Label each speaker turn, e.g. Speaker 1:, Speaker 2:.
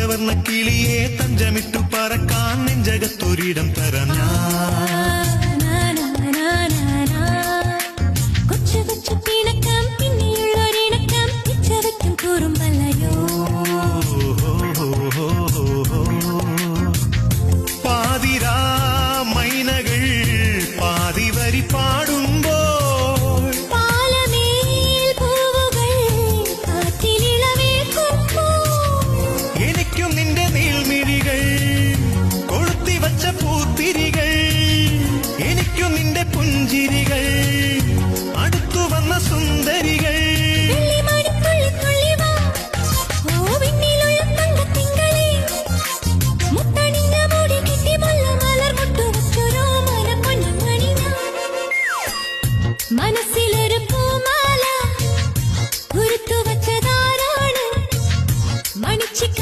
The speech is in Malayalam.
Speaker 1: പഞ്ചവർണ്ണ കിളിയെ തഞ്ചമിട്ടു പറക്കാൻ നെഞ്ചകത്തൊരിടം തരാം ഞാൻ.
Speaker 2: കൊച്ചു കൊച്ചു പിണക്കം പിന്നെയുള്ളൊരിണക്കം പിച്ചവയ്ക്കും കുറുമ്പല്ലയോ.
Speaker 1: പാതിരാ മൈനകൾ പാതിവരി പാടുമ്പോൾ
Speaker 2: പാലമേൽ പൂവുകൾ കാറ്റിലിളവേൽക്കുമ്പോൾ
Speaker 1: എനിക്കും നിന്റെ നീൾമിഴികൾ കൊളുത്തി വച്ച പൂത്തിരികൾ എനിക്കും നിന്റെ പുഞ്ചിരികൾ അടുത്തു വന്ന സുന്ദരികൾ
Speaker 2: മനസ്സിലൊരു പൂമാല കുരുത്തു വച്ചതാരാണ് മണിച്ചിക്ക